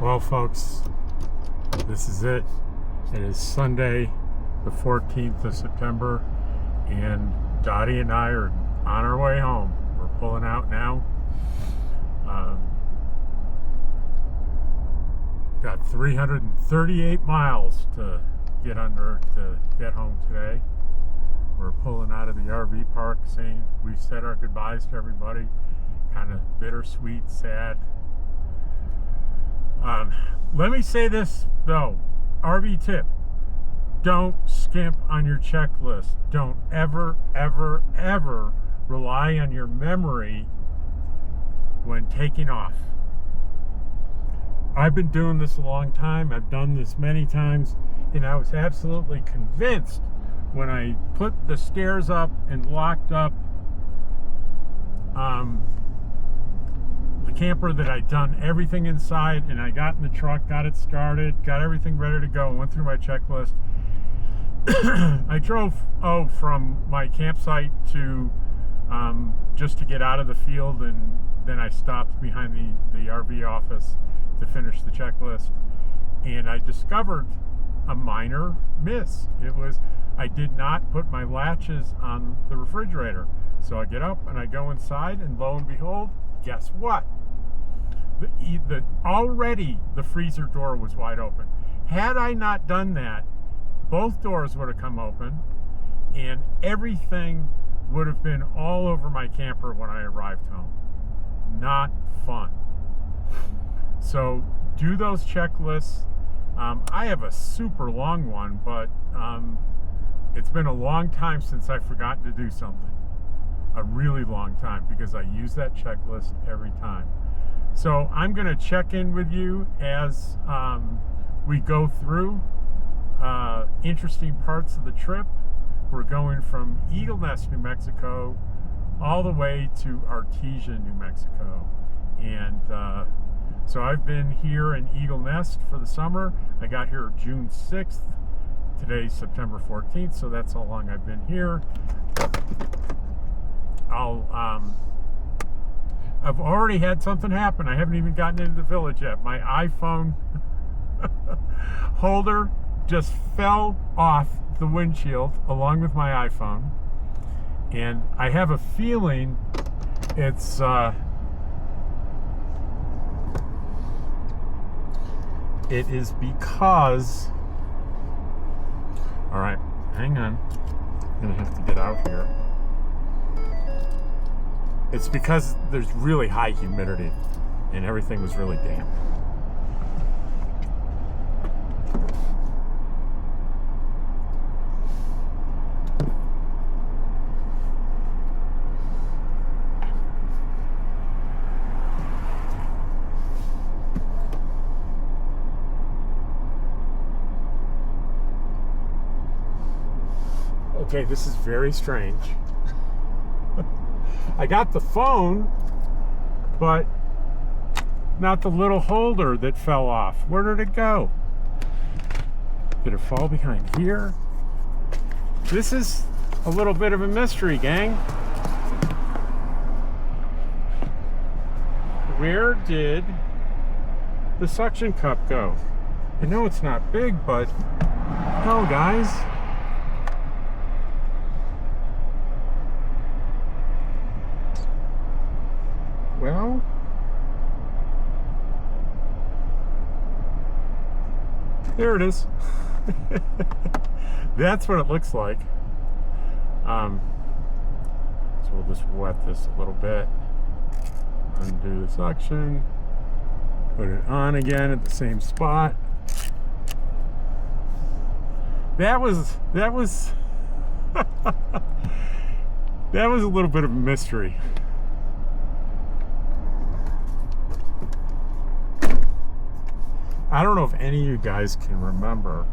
Well, folks, this is it. It is Sunday, the 14th of September, and Dottie and I are on our way home. We're pulling out now. Got 338 miles to get home today. We're pulling out of the RV park, saying we've said our goodbyes to everybody. Kind of bittersweet, sad. Let me say this though, RV tip: don't skimp on your checklist. Don't ever, ever, ever rely on your memory when taking off. I've been doing this a long time. I've done this many times, and I was absolutely convinced when I put the stairs up and locked up the camper that I'd done everything inside, and I got in the truck, got it started, got everything ready to go, went through my checklist. I drove from my campsite to just to get out of the field, and then I stopped behind the RV office to finish the checklist, and I discovered a minor miss. It was I did not put my latches on the refrigerator. So I get up and I go inside, and lo and behold, guess what? Already the freezer door was wide open. Had I not done that, both doors would have come open, and everything would have been all over my camper when I arrived home. Not fun. So do those checklists. I have a super long one, but it's been a long time since I've forgotten to do something. A really long time, because I use that checklist every time. So I'm going to check in with you as we go through interesting parts of the trip. We're going from Eagle Nest, New Mexico, all the way to Artesia, New Mexico. And so I've been here in Eagle Nest for the summer. I got here June 6th. Today's September 14th, so that's how long I've been here. I've already had something happen. I haven't even gotten into the village yet. My iPhone holder just fell off the windshield along with my iPhone, and I have a feeling it's it is because, all right, hang on, I'm gonna have to get out here. It's because there's really high humidity and everything was really damp. Okay, this is very strange. I got the phone, but not the little holder that fell off. Where did it go? Did it fall behind here? This is a little bit of a mystery, gang. Where did the suction cup go? I know it's not big, but no, guys. Well, there it is. That's what it looks like. So we'll just wet this a little bit. Undo the suction. Put it on again at the same spot. That was that was a little bit of a mystery. I don't know if any of you guys can remember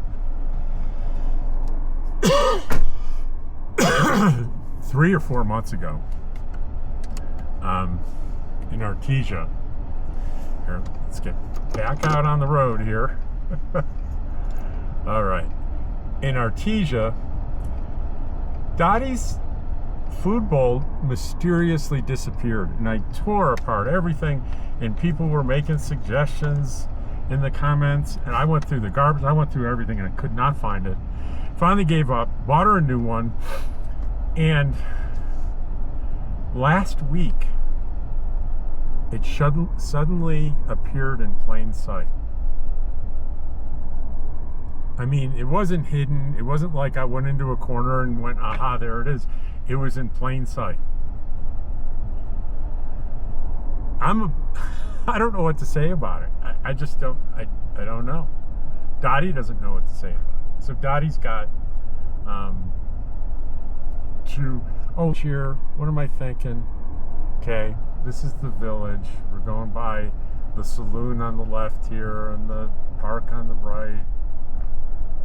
3 or 4 months ago in Artesia. Here, let's get back out on the road here. All right. In Artesia, Dottie's food bowl mysteriously disappeared, and I tore apart everything, and people were making suggestions, in the comments, and I went through the garbage. I went through everything, and I could not find it. Finally gave up, bought her a new one, and last week it suddenly appeared in plain sight. I mean, it wasn't hidden. It wasn't like I went into a corner and went, aha, there it is. It was in plain sight. I don't know what to say about it. I just don't, I don't know. Dottie doesn't know what to say about it. So Dottie's got here, what am I thinking? Okay, this is the village. We're going by the saloon on the left here and the park on the right.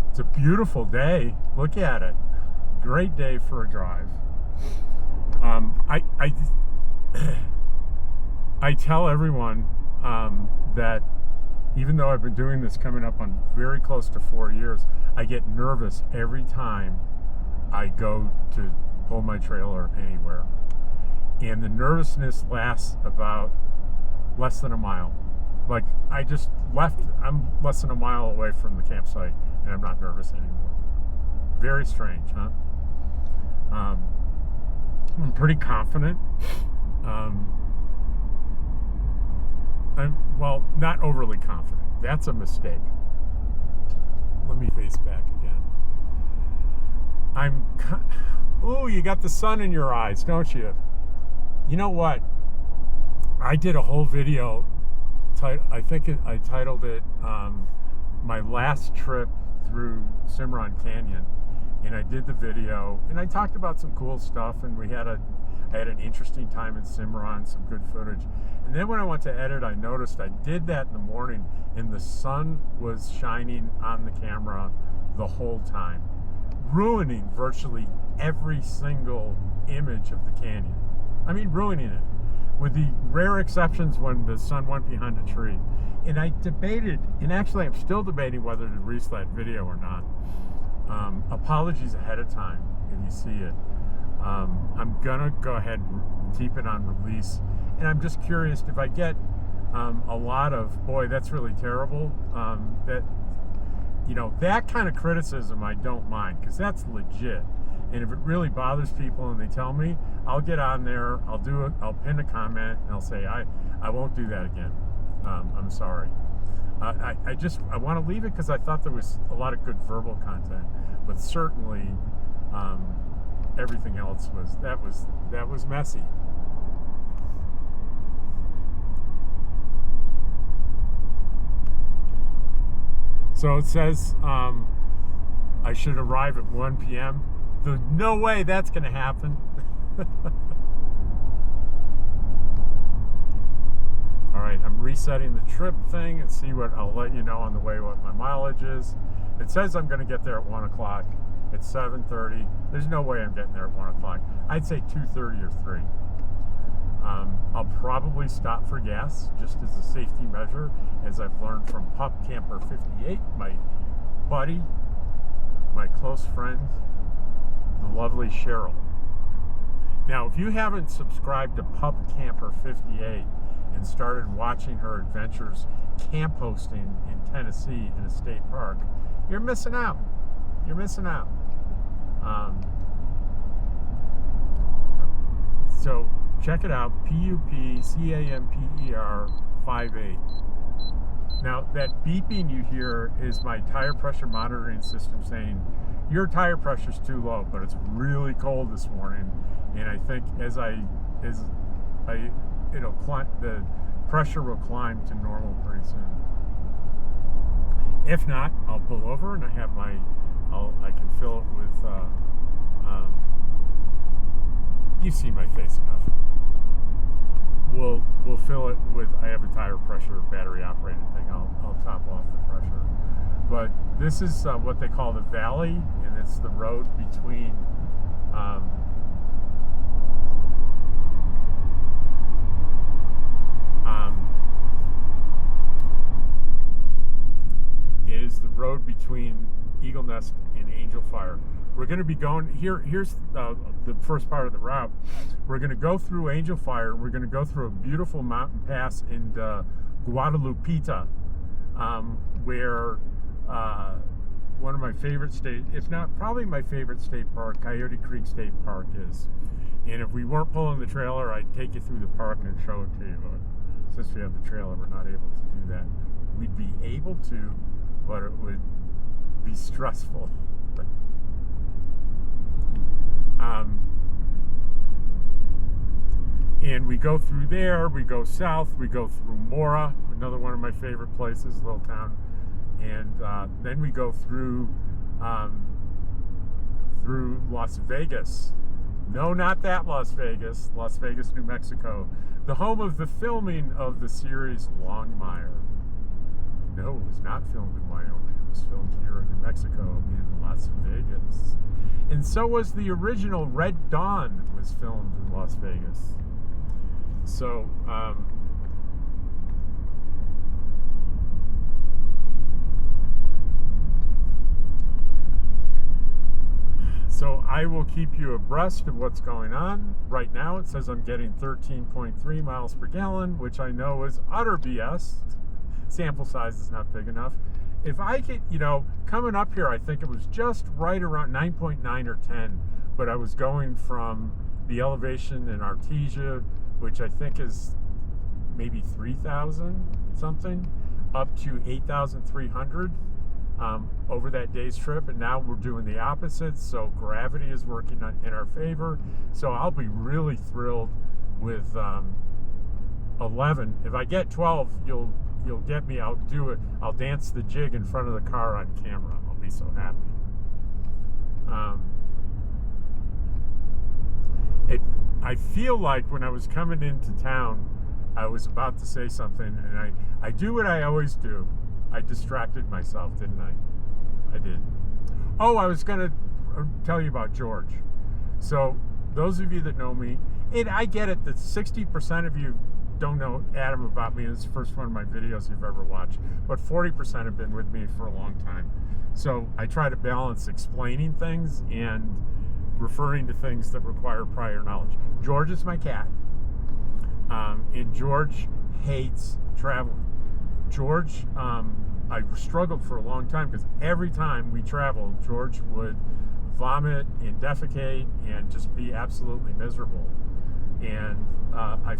It's a beautiful day. Look at it. Great day for a drive. I tell everyone that even though I've been doing this coming up on very close to 4 years, I get nervous every time I go to pull my trailer anywhere. And the nervousness lasts about less than a mile. Like, I just left, I'm less than a mile away from the campsite, and I'm not nervous anymore. Very strange, huh? I'm pretty confident. Well, not overly confident. That's a mistake. Let me face back again. Oh, you got the sun in your eyes, don't you? You know what? I did a whole video. I titled it "My Last Trip Through Cimarron Canyon," and I did the video, and I talked about some cool stuff, and I had an interesting time in Cimarron, some good footage. And then when I went to edit, I noticed I did that in the morning, and the sun was shining on the camera the whole time, ruining virtually every single image of the canyon. I mean, ruining it, with the rare exceptions when the sun went behind a tree. And I debated, and actually I'm still debating whether to release that video or not. Apologies ahead of time if you see it. I'm gonna go ahead and keep it on release, and I'm just curious if I get a lot of, boy, that's really terrible, that kind of criticism I don't mind, because that's legit. And if it really bothers people and they tell me, I'll get on there, I'll pin a comment, and I'll say, I won't do that again. I'm sorry. I want to leave it because I thought there was a lot of good verbal content, but certainly everything else was messy. So it says I should arrive at 1 p.m. There's no way that's going to happen. All right, I'm resetting the trip thing and see what I'll let you know on the way what my mileage is. It says I'm going to get there at 1 o'clock. It's 7:30. There's no way I'm getting there at 1 o'clock. I'd say 2:30 or 3. I'll probably stop for gas just as a safety measure, as I've learned from Pup Camper 58, my buddy, my close friend, the lovely Cheryl. Now, if you haven't subscribed to Pup Camper 58 and started watching her adventures camp hosting in Tennessee in a state park, you're missing out. You're missing out. So check it out, PUPCAMPER 58. Now, that beeping you hear is my tire pressure monitoring system saying your tire pressure's too low, but it's really cold this morning, and I think it'll climb, the pressure will climb to normal pretty soon. If not, I'll pull over and I can fill it with you've seen my face enough. We'll fill it with, I have a tire pressure battery operated thing. I'll top off the pressure. But this is what they call the valley, and it's the road between it is the road between Eagle Nest and Angel Fire. We're going to be going here's the first part of the route. We're going to go through Angel Fire. We're going to go through a beautiful mountain pass in Guadalupita, where one of my favorite state, if not probably my favorite state park, Coyote Creek State Park is. And if we weren't pulling the trailer, I'd take you through the park and show it to you. But since we have the trailer, we're not able to do that. We'd be able to, but it would be stressful. And we go through there, we go south, we go through Mora, another one of my favorite places, little town. And then we go through Las Vegas. No, not that Las Vegas, New Mexico, the home of the filming of the series Longmire. No, it was not filmed in Wyoming. It was filmed here in New Mexico in Las Vegas. And so was the original Red Dawn, was filmed in Las Vegas. So, so I will keep you abreast of what's going on. Right now it says I'm getting 13.3 miles per gallon, which I know is utter BS. Sample size is not big enough. If I get, coming up here, I think it was just right around 9.9 or 10, but I was going from the elevation in Artesia, which I think is maybe 3,000 something, up to 8,300 over that day's trip, and now we're doing the opposite, so gravity is working in our favor. So I'll be really thrilled with 11. If I get 12, you'll get me. I'll do it. I'll dance the jig in front of the car on camera. I'll be so happy. I feel like when I was coming into town, I was about to say something, and I do what I always do. I distracted myself, didn't I? I did. Oh, I was going to tell you about George. So those of you that know me, and I get it that 60% of you don't know Adam about me. This is the first one of my videos you've ever watched, but 40% have been with me for a long time. So I try to balance explaining things and referring to things that require prior knowledge. George is my cat, and George hates traveling. George, I struggled for a long time because every time we traveled, George would vomit and defecate and just be absolutely miserable. And I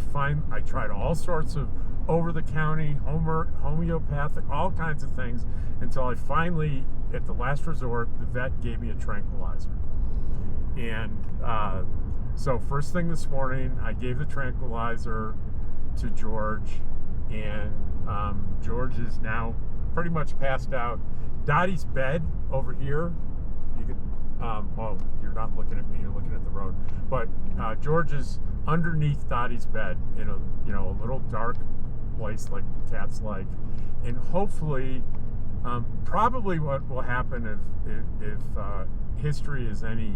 tried all sorts of over-the-county, homeopathic, all kinds of things, until I finally, at the last resort, the vet gave me a tranquilizer. And so first thing this morning, I gave the tranquilizer to George, and George is now pretty much passed out. Dottie's bed over here, you can, well, you're not looking at me, you're looking at the road, but George is underneath Dottie's bed in a little dark place like cats like, and hopefully, probably what will happen if history is any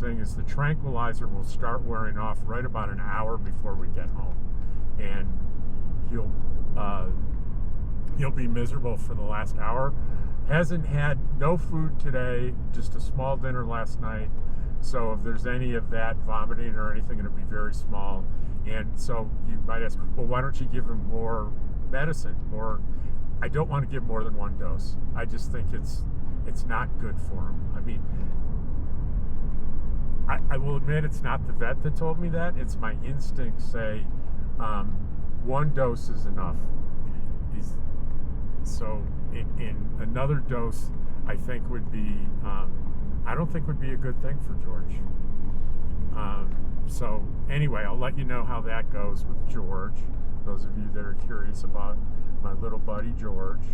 thing, is the tranquilizer will start wearing off right about an hour before we get home, and he'll be miserable for the last hour. Hasn't had no food today, just a small dinner last night. So if there's any of that vomiting or anything, it'll be very small. And so you might ask, well, why don't you give him more medicine? Or I don't want to give more than one dose. I just think it's not good for him. I mean, I will admit it's not the vet that told me that. It's my instincts say one dose is enough. So in another dose, I think would be, I don't think would be a good thing for George. So anyway, I'll let you know how that goes with George. Those of you that are curious about my little buddy George.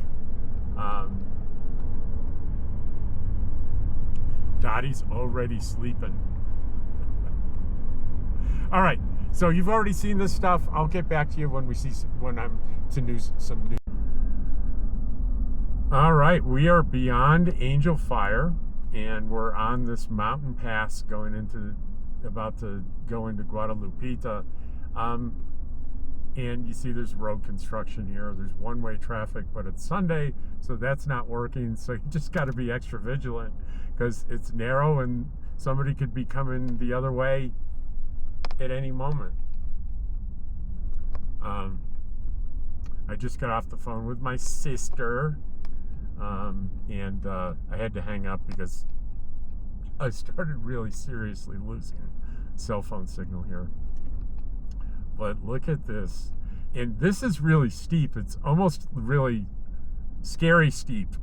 Dottie's already sleeping. All right, so you've already seen this stuff. I'll get back to you when I'm to some news. All right, we are beyond Angel Fire, and we're on this mountain pass about to go into Guadalupita. And you see there's road construction here. There's one-way traffic, but it's Sunday, so that's not working. So you just got to be extra vigilant because it's narrow and somebody could be coming the other way at any moment. I I just got off the phone with my sister, and I had to hang up because I started really seriously losing cell phone signal here. But look at this. And this is really steep. It's almost really scary steep.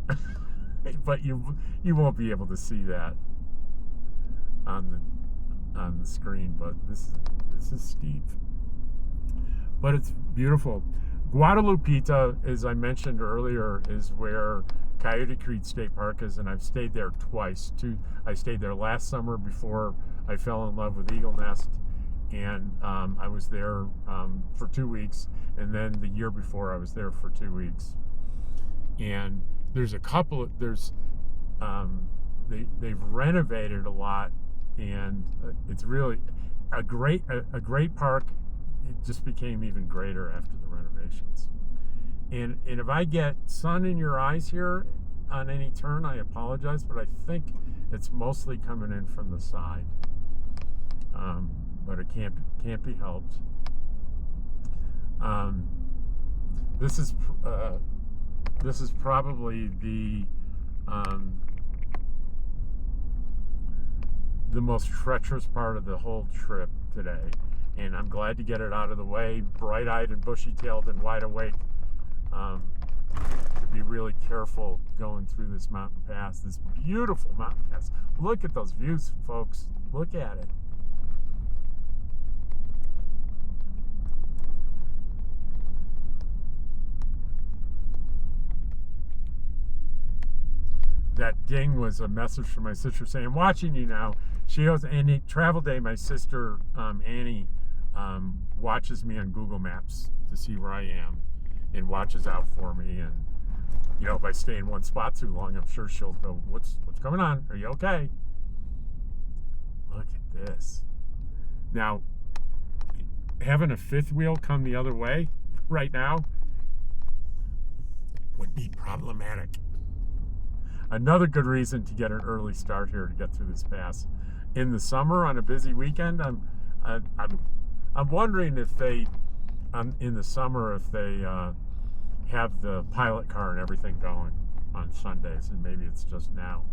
But you won't be able to see that on the screen, but this is steep. But it's beautiful. Guadalupita, as I mentioned earlier, is where Coyote Creek State Park is, and I've stayed there twice. I stayed there last summer before I fell in love with Eagle Nest, and I was there for 2 weeks, and then the year before I was there for 2 weeks. And there's a couple. They've renovated a lot, and it's really a great park. It just became even greater after the renovations. And if I get sun in your eyes here on any turn, I apologize, but I think it's mostly coming in from the side. But it can't be helped. This is probably the most treacherous part of the whole trip today. And I'm glad to get it out of the way, bright-eyed and bushy-tailed and wide awake. To be really careful going through this mountain pass, this beautiful mountain pass. Look at those views, folks. Look at it. That ding was a message from my sister saying, "I'm watching you now." She goes, and Travel Day, my sister Annie watches me on Google Maps to see where I am and watches out for me. And if I stay in one spot too long, I'm sure she'll go, what's going on? Are you okay? Look at this. Now, having a fifth wheel come the other way right now would be problematic. Another good reason to get an early start here to get through this pass. In the summer on a busy weekend, I'm wondering if they, in the summer, if they have the pilot car and everything going on Sundays, and maybe it's just now,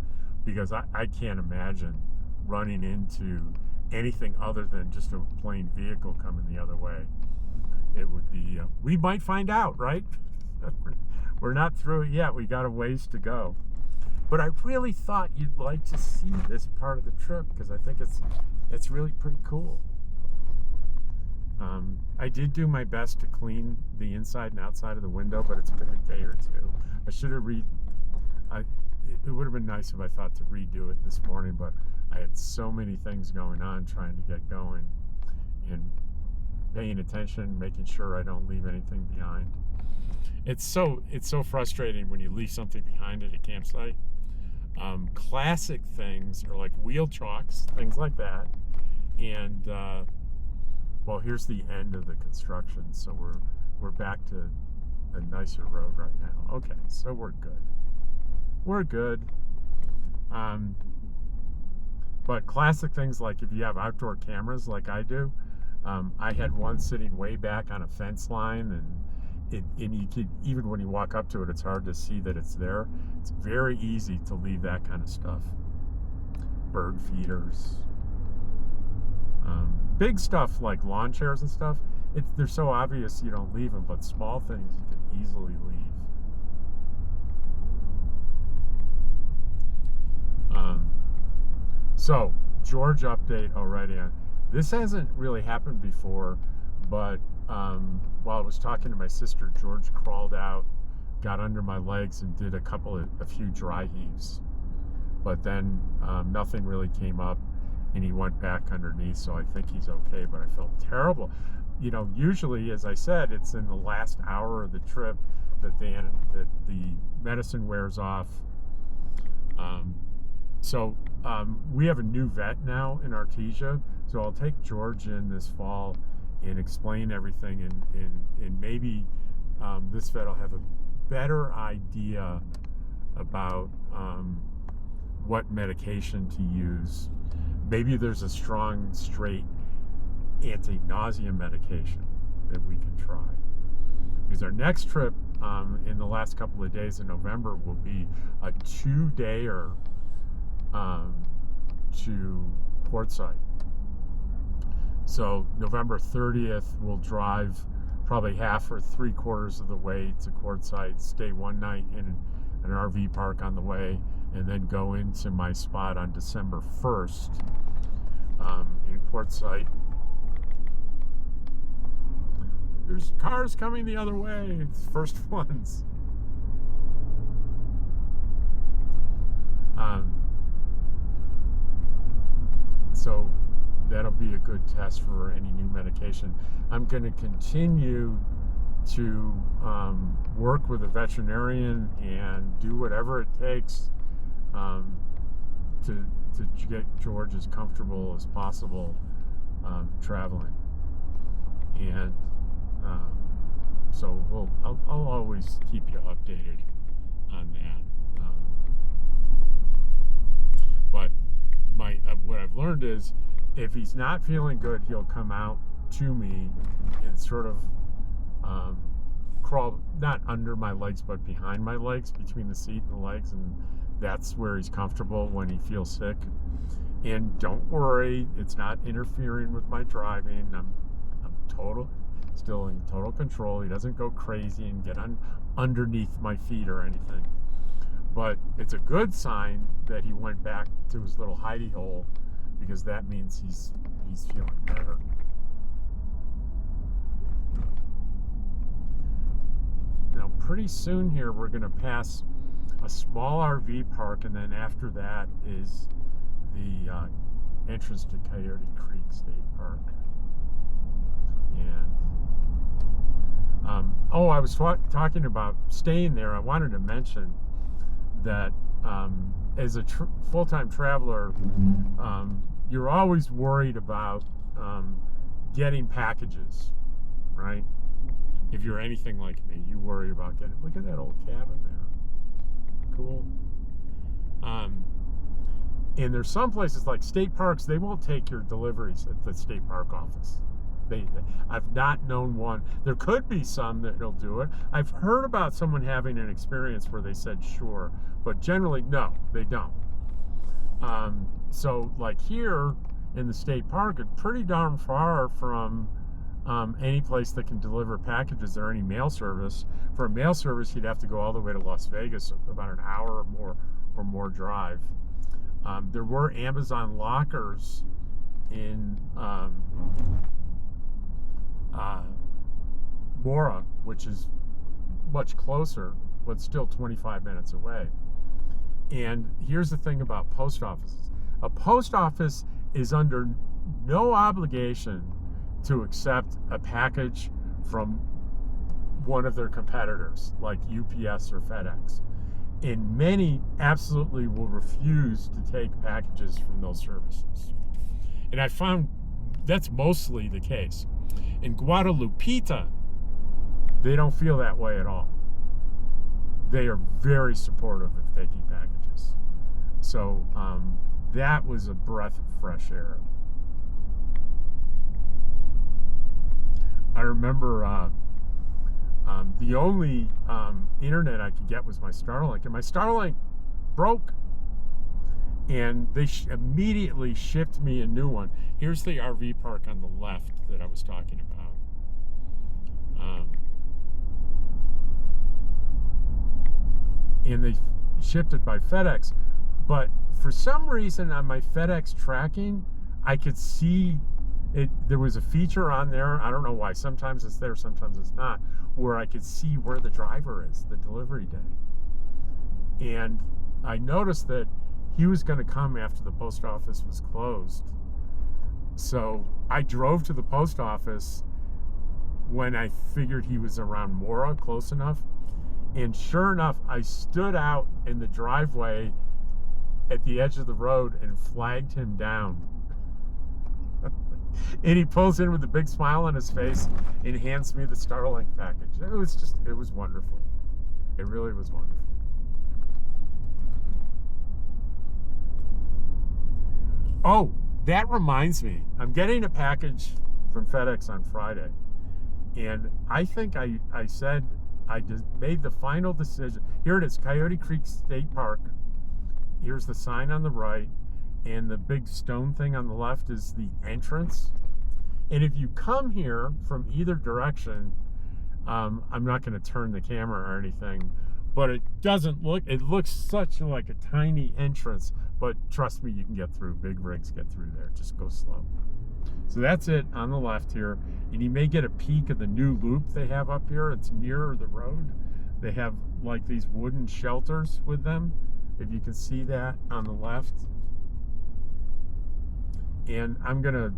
because I can't imagine running into anything other than just a plain vehicle coming the other way. It would be, we might find out, right? We're not through it yet. We got a ways to go. But I really thought you'd like to see this part of the trip because I think it's really pretty cool. I did do my best to clean the inside and outside of the window, but it's been a day or two. I should have it would have been nice if I thought to redo it this morning, but I had so many things going on trying to get going and paying attention, making sure I don't leave anything behind. It's so frustrating when you leave something behind at a campsite. Classic things are like wheel chalks, things like that. And well, here's the end of the construction, so we're back to a nicer road right now. Okay, so we're good. We're good. But classic things like if you have outdoor cameras like I do, I had one sitting way back on a fence line, and you could, even when you walk up to it, it's hard to see that it's there. It's very easy to leave that kind of stuff. Bird feeders. Big stuff like lawn chairs and stuff, they're so obvious you don't leave them, but small things you can easily leave. So, George update already. This hasn't really happened before, but while I was talking to my sister, George crawled out, got under my legs, and did a few dry heaves. But then nothing really came up, and he went back underneath, so I think he's okay, but I felt terrible. Usually, as I said, it's in the last hour of the trip that the medicine wears off. So we have a new vet now in Artesia, so I'll take George in this fall and explain everything, and maybe this vet will have a better idea about what medication to use. Maybe there's a strong, straight anti-nausea medication that we can try. Because our next trip in the last couple of days in November will be a 2-dayer to Quartzsite. So November 30th, we'll drive probably half or 3/4 of the way to Quartzsite, stay one night in an RV park on the way, and then go into my spot on December 1st in Quartzsite. There's cars coming the other way. It's first ones. So that'll be a good test for any new medication. I'm going to continue to work with a veterinarian and do whatever it takes to get George as comfortable as possible traveling. And so I'll always keep you updated on that. But what I've learned is, if he's not feeling good, he'll come out to me and sort of crawl, not under my legs, but behind my legs, between the seat and the legs, and that's where he's comfortable when he feels sick. And don't worry, it's not interfering with my driving. I'm still in total control. He doesn't go crazy and get underneath my feet or anything. But it's a good sign that he went back to his little hidey hole, because that means he's feeling better. Now, pretty soon here, we're going to pass a small RV park, and then after that is the entrance to Coyote Creek State Park. And I was talking about staying there. I wanted to mention that as a full-time traveler, you're always worried about getting packages, right? If you're anything like me, you worry about getting. Look at that old cabin there. Cool. And there's some places like state parks, they won't take your deliveries at the state park office. I've not known one. There could be some that'll do it. I've heard about someone having an experience where they said sure, but generally no, they don't. So like here in the state park, it's pretty darn far from any place that can deliver packages or any mail service. For a mail service, you'd have to go all the way to Las Vegas, about an hour or more drive. There were Amazon lockers in Mora, which is much closer, but still 25 minutes away. And here's the thing about post offices. A post office is under no obligation to accept a package from one of their competitors, like UPS or FedEx. And many absolutely will refuse to take packages from those services. And I found that's mostly the case. In Guadalupita, they don't feel that way at all. They are very supportive of taking packages. So that was a breath of fresh air. I remember the only internet I could get was my Starlink, and my Starlink broke. And they immediately shipped me a new one. Here's the RV park on the left that I was talking about. And they shipped it by FedEx. But for some reason on my FedEx tracking, I could see it. There was a feature on there, I don't know why, sometimes it's there, sometimes it's not, where I could see where the driver is, the delivery day. And I noticed that he was going to come after the post office was closed. So I drove to the post office when I figured he was around Mora, close enough. And sure enough, I stood out in the driveway at the edge of the road and flagged him down. And he pulls in with a big smile on his face and hands me the Starlink package. It was wonderful. It really was wonderful. Oh, that reminds me. I'm getting a package from FedEx on Friday. And I think I said I just made the final decision. Here it is, Coyote Creek State Park. Here's the sign on the right, and the big stone thing on the left is the entrance. And if you come here from either direction, I'm not going to turn the camera or anything, but it doesn't look, it looks such like a tiny entrance, but trust me, you can get through. Big rigs get through there. Just go slow. So that's it on the left here. And you may get a peek of the new loop they have up here. It's nearer the road. They have like these wooden shelters with them, if you can see that on the left. And I'm gonna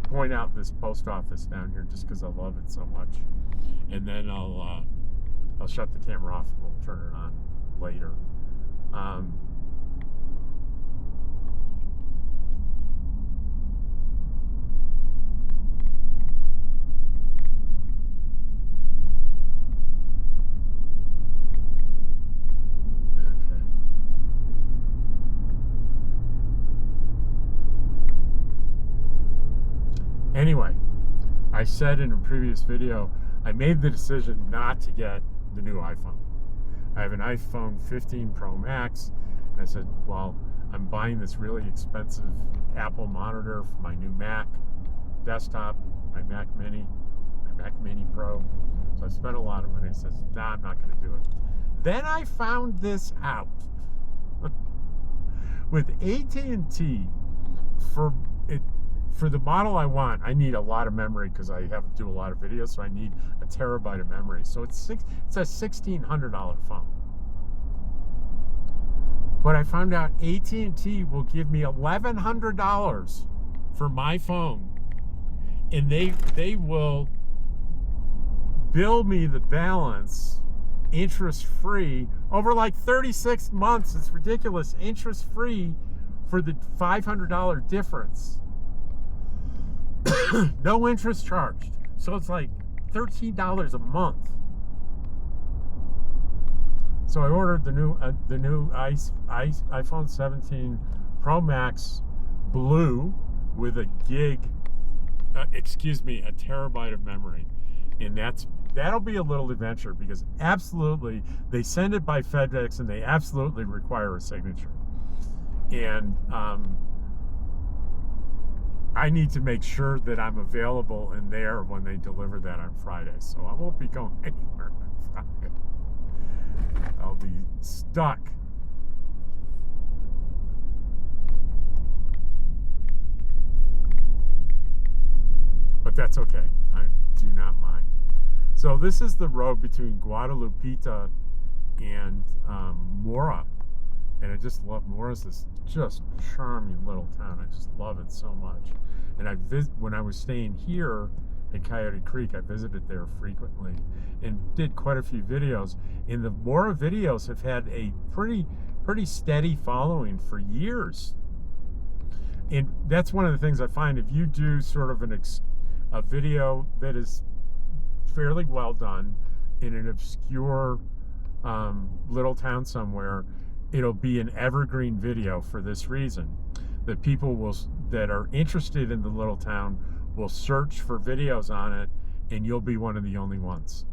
point out this post office down here just because I love it so much. And then I'll shut the camera off and we'll turn it on later. Anyway, I said in a previous video, I made the decision not to get the new iPhone. I have an iPhone 15 Pro Max, and I said, well, I'm buying this really expensive Apple monitor for my new Mac desktop, my Mac Mini Pro. So I spent a lot of money. I said, nah, I'm not going to do it. Then I found this out. With AT&T, for the model I want, I need a lot of memory because I have to do a lot of videos, so I need a terabyte of memory. So it's a $1,600 phone. But I found out AT&T will give me $1,100 for my phone, and they will bill me the balance interest-free over like 36 months. It's ridiculous. Interest-free for the $500 difference. No interest charged. So it's like $13 a month. So I ordered the new iPhone 17 Pro Max Blue with a terabyte of memory. And that'll be a little adventure because absolutely they send it by FedEx and they absolutely require a signature. And I need to make sure that I'm available in there when they deliver that on Friday. So I won't be going anywhere on Friday. I'll be stuck. But that's okay. I do not mind. So this is the road between Guadalupita and Mora. And I just love Mora's this just charming little town. I just love it so much. And when I was staying here in Coyote Creek, I visited there frequently and did quite a few videos. And the Mora videos have had a pretty steady following for years. And that's one of the things I find. If you do sort of a video that is fairly well done in an obscure little town somewhere, it'll be an evergreen video for this reason. That people that are interested in the little town will search for videos on it, and you'll be one of the only ones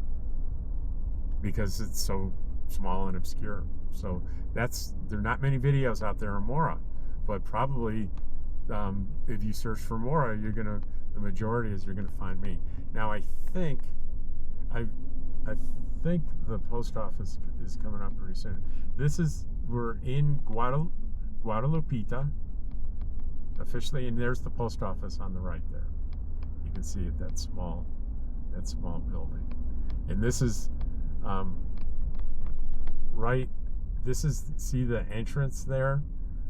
because it's so small and obscure. So there are not many videos out there in Mora, but probably if you search for Mora, the majority is you're gonna find me. Now I think the post office is coming up pretty soon. We're in Guadalupita officially, and there's the post office on the right there. You can see it, that small building. And this is see the entrance there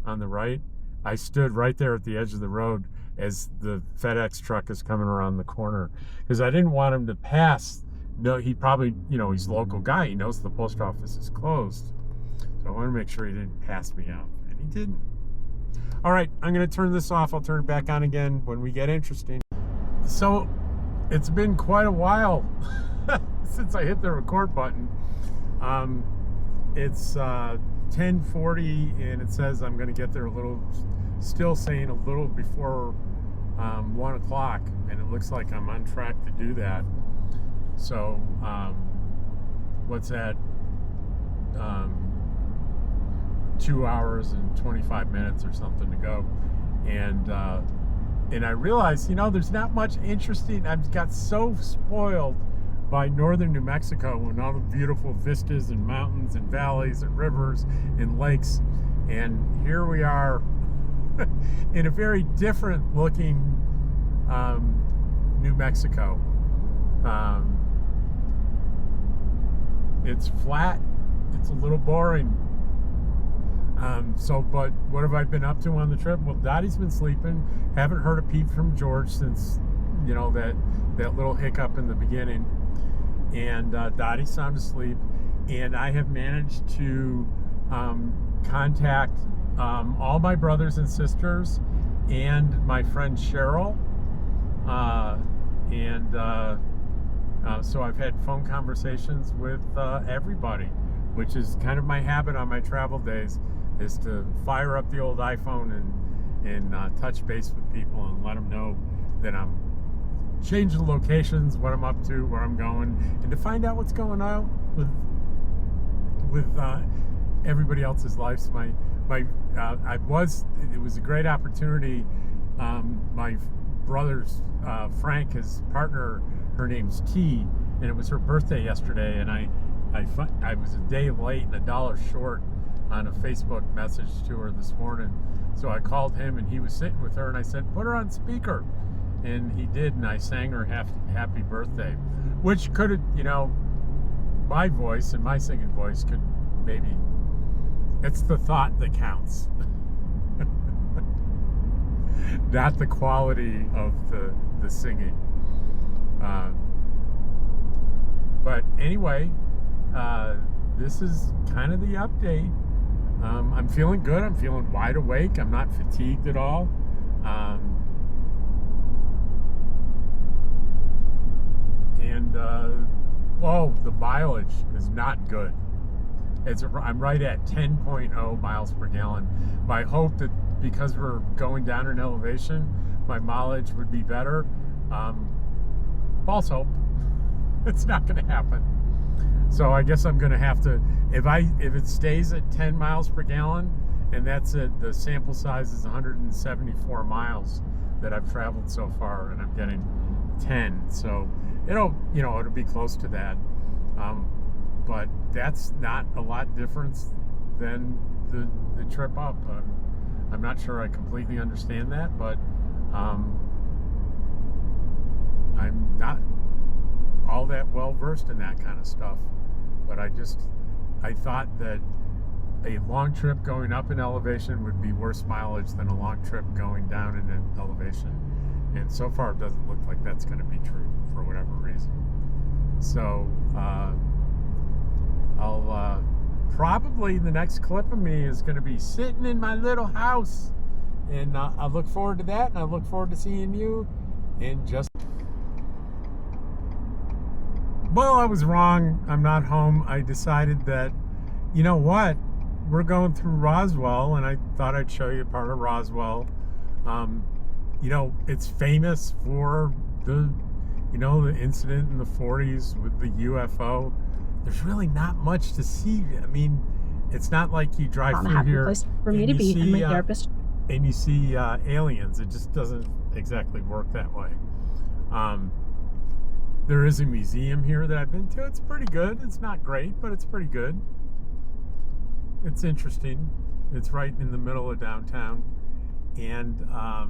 on the right? I stood right there at the edge of the road as the FedEx truck is coming around the corner because I didn't want him to pass. No, he probably, he's a local guy. He knows the post office is closed. So I want to make sure he didn't pass me out. And he didn't. All right, I'm going to turn this off. I'll turn it back on again when we get interesting. So it's been quite a while since I hit the record button. It's 10:40 and it says I'm going to get there still saying a little before 1 o'clock. And it looks like I'm on track to do that. So what's that? 2 hours and 25 minutes or something to go. And I realized, there's not much interesting. I've got so spoiled by northern New Mexico and all the beautiful vistas and mountains and valleys and rivers and lakes. And here we are in a very different looking New Mexico. It's flat. It's a little boring. But what have I been up to on the trip? Well, Dottie's been sleeping. Haven't heard a peep from George since, that little hiccup in the beginning. And Dottie's sound asleep. And I have managed to contact all my brothers and sisters and my friend Cheryl. So I've had phone conversations with everybody, which is kind of my habit on my travel days, is to fire up the old iPhone and touch base with people and let them know that I'm changing locations, what I'm up to, where I'm going, and to find out what's going on with everybody else's lives. It was a great opportunity. My brother's Frank, his partner, her name's T, and it was her birthday yesterday, and I was a day late and $1 short on a Facebook message to her this morning. So I called him, and he was sitting with her, and I said, put her on speaker. And he did, and I sang her happy birthday, which could have, my voice and my singing voice could maybe, it's the thought that counts. Not the quality of the singing. But anyway, this is kind of the update. I'm feeling good. I'm feeling wide awake. I'm not fatigued at all. The mileage is not good. I'm right at 10.0 miles per gallon. My hope that because we're going down in elevation, my mileage would be better. False hope. It's not going to happen. So I guess I'm going to have to, if it stays at 10 miles per gallon, and that's it, the sample size is 174 miles that I've traveled so far, and I'm getting 10. So it'll be close to that. But that's not a lot difference than the trip up. I'm not sure I completely understand that, but I'm not all that well versed in that kind of stuff. But I thought that a long trip going up in elevation would be worse mileage than a long trip going down in elevation. And so far it doesn't look like that's going to be true for whatever reason. So I'll probably, the next clip of me is going to be sitting in my little house. And I look forward to that, and I look forward to seeing you in just... Well, I was wrong. I'm not home. I decided that, you know what? We're going through Roswell, and I thought I'd show you part of Roswell. It's famous for the incident in the 40s with the UFO. There's really not much to see. I mean, it's not like you drive through here for me to be and my therapist, and you see aliens. It just doesn't exactly work that way. There is a museum here that I've been to. It's pretty good. It's not great, but it's pretty good. It's interesting. It's right in the middle of downtown, and I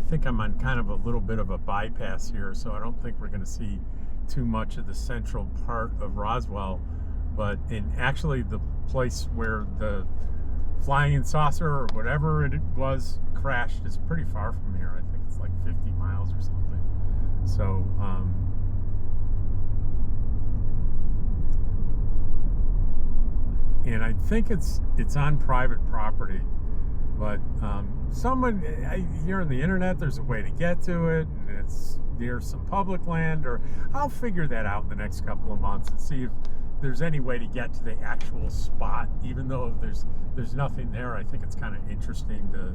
think I'm on kind of a little bit of a bypass here, so I don't think we're going to see too much of the central part of Roswell. But actually the place where the flying saucer or whatever it was crashed is pretty far from here. I think it's like 50 miles or something. So and I think it's on private property, but someone, I hear on the internet there's a way to get to it, and it's near some public land, or I'll figure that out in the next couple of months and see if there's any way to get to the actual spot. Even though there's nothing there, I think it's kind of interesting to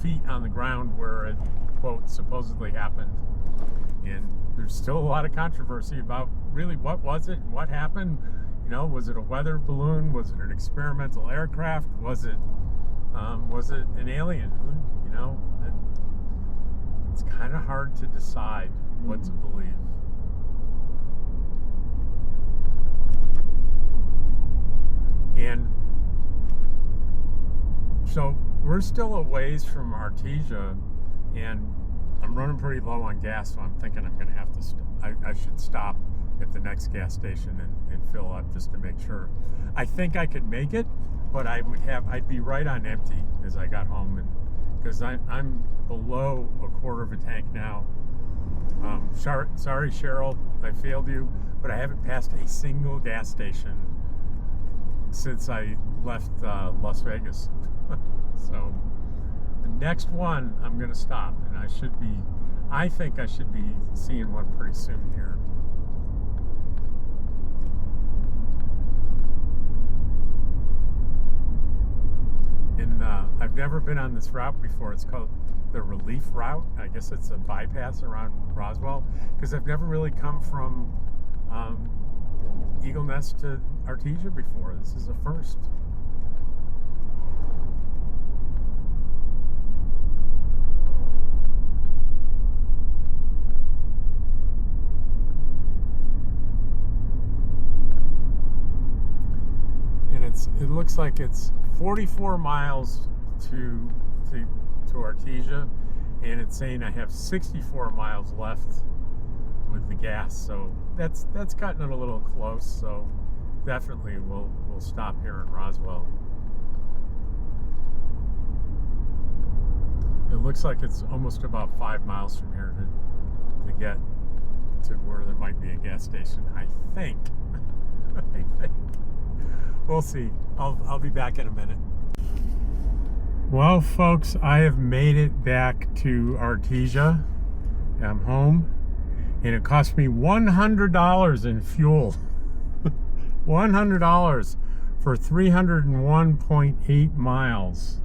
feet on the ground where it, quote, supposedly happened. And there's still a lot of controversy about really what was it and what happened. You know, was it a weather balloon? Was it an experimental aircraft? Was it an alien? You know, it's kind of hard to decide what to believe. And so we're still a ways from Artesia, and I'm running pretty low on gas, so I'm thinking I'm going to have to. I should stop at the next gas station and fill up just to make sure. I think I could make it, but I'd be right on empty as I got home, and because I'm below a quarter of a tank now. Sorry, Cheryl, I failed you, but I haven't passed a single gas station since I left Las Vegas. So the next one I'm going to stop, and I think I should be seeing one pretty soon here. And I've never been on this route before. It's called the Relief Route. I guess it's a bypass around Roswell, because I've never really come from Eagle Nest to Artesia before. This is a first. And it looks like it's 44 miles to Artesia, and it's saying I have 64 miles left with the gas, so that's gotten it a little close. So definitely we'll stop here in Roswell. It looks like it's almost about 5 miles from here to get to where there might be a gas station, I think. I think. We'll see. I'll be back in a minute. Well, folks, I have made it back to Artesia. I'm home, and it cost me $100 in fuel. $100 for 301.8 miles.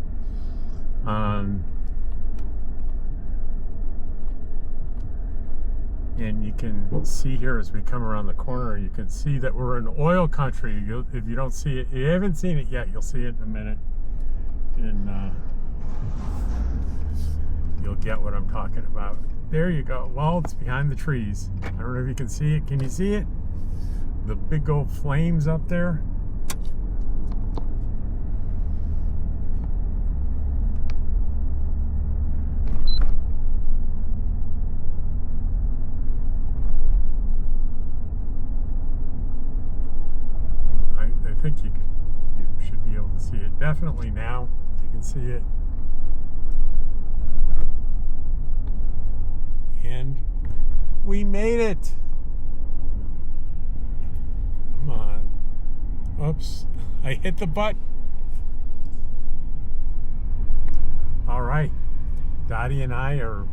And you can see here as we come around the corner, you can see that we're in oil country. If you don't see it, you haven't seen it yet, you'll see it in a minute. And you'll get what I'm talking about. There you go. Well, it's behind the trees. I don't know if you can see it. Can you see it? The big old flames up there. I think you should be able to see it. Definitely now you can see it. And we made it. Come on. Oops, I hit the button. All right, Dottie and I are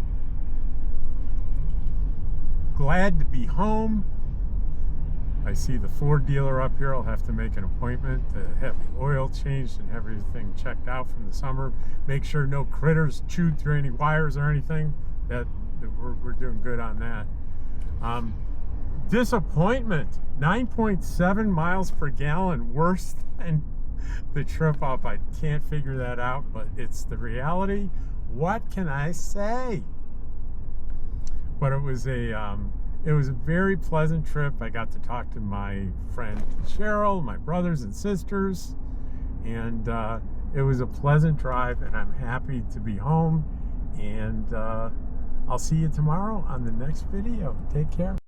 glad to be home. I see the Ford dealer up here. I'll have to make an appointment to have the oil changed and have everything checked out from the summer. Make sure no critters chewed through any wires or anything. That we're doing good on that. Disappointment, 9.7 miles per gallon, worse than the trip up. I can't figure that out, but it's the reality. What can I say? But it was a very pleasant trip. I got to talk to my friend Cheryl, my brothers and sisters, and it was a pleasant drive, and I'm happy to be home. And I'll see you tomorrow on the next video. Take care.